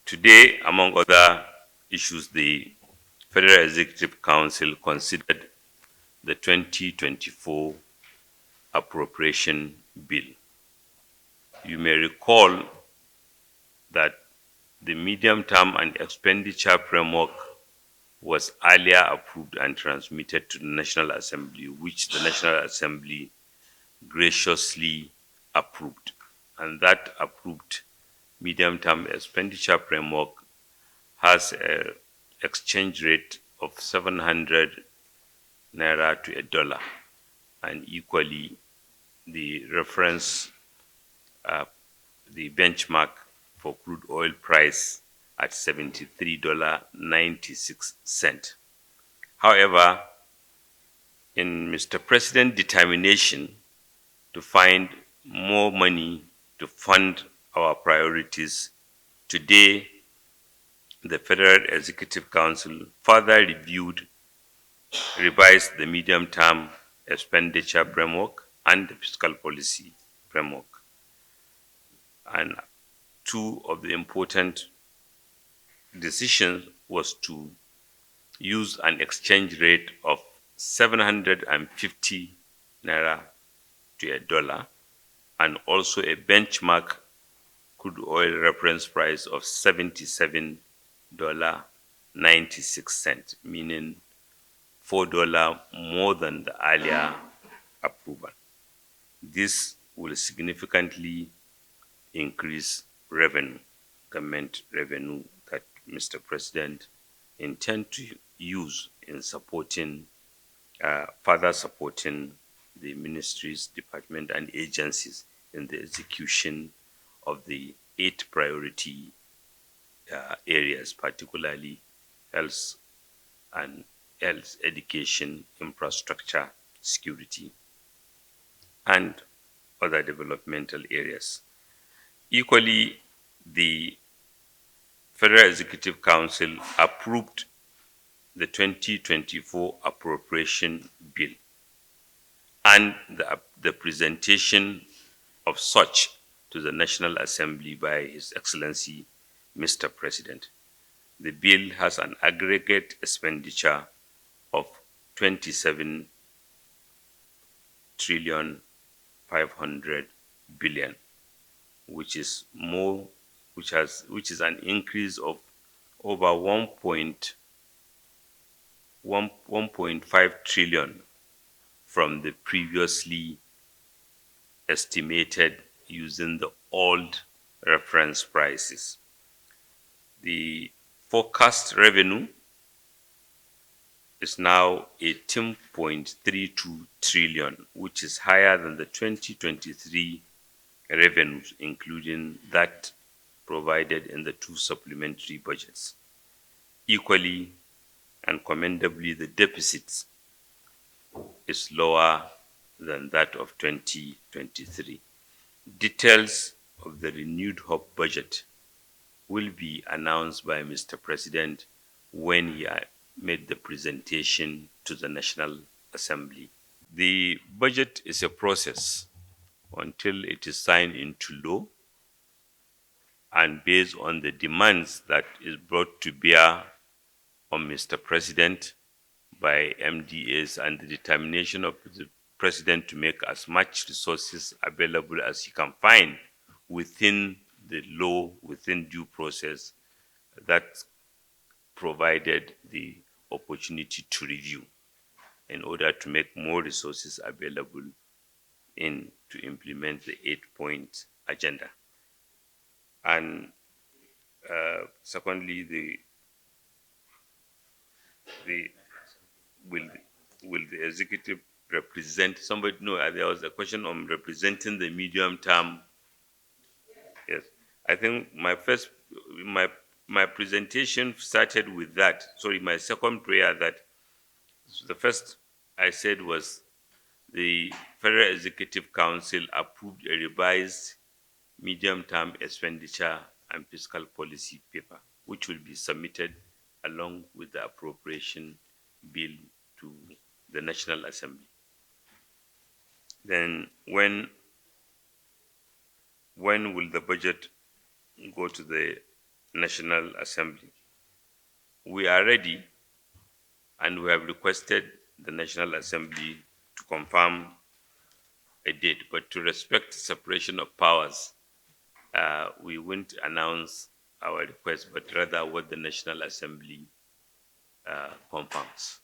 Today, among other issues, the Federal Executive Council considered the 2024 Appropriation Bill. You may recall that the medium-term and expenditure framework was earlier approved and transmitted to the National Assembly, which the National Assembly graciously approved. And that approved medium-term expenditure framework has an exchange rate of 700 naira to $1, and equally the reference, the benchmark for crude oil price at $73.96. However, in Mr. President's determination to find more money to fund our priorities, today the Federal Executive Council further revised the medium-term expenditure framework and the fiscal policy framework. And two of the important decisions was to use an exchange rate of 750 naira to $1, and also a benchmark crude oil reference price of $77.96, meaning $4 more than the earlier approval. This will significantly increase revenue, government revenue, that Mr. President intends to use in supporting, further supporting the ministries, departments, and agencies in the execution of the 8 priority areas, particularly health, education, infrastructure, security, and other developmental areas. Equally, the Federal Executive Council approved the 2024 Appropriation Bill and the presentation of such to the National Assembly by His Excellency, Mr. President. The bill has an aggregate expenditure of 27.5 which is an increase of over 1.5 trillion from the previously estimated using the old reference prices. The forecast revenue is now 18.32 trillion, which is higher than the 2023 revenues, including that provided in the 2 supplementary budgets. Equally and commendably, the deficit is lower than that of 2023. Details of the renewed hope budget will be announced by Mr. President when he made the presentation to the National Assembly. The budget is a process until it is signed into law, and based on the demands that is brought to bear on Mr. President by MDAs and the determination of the President to make as much resources available as he can find within the law, within due process, that provided the opportunity to review in order to make more resources available to implement the 8-point agenda. And secondly, will the executive represent somebody? No, there was a question on representing the medium term. Yes, I think my presentation started with that. Sorry, my second prayer, that the first I said was the Federal Executive Council approved a revised medium-term expenditure and fiscal policy paper, which will be submitted along with the appropriation bill to the National Assembly. Then when will the budget go to the National Assembly. We are ready, and we have requested the National Assembly to confirm a date, but to respect separation of powers, we won't announce our request, but rather what the National Assembly confirms.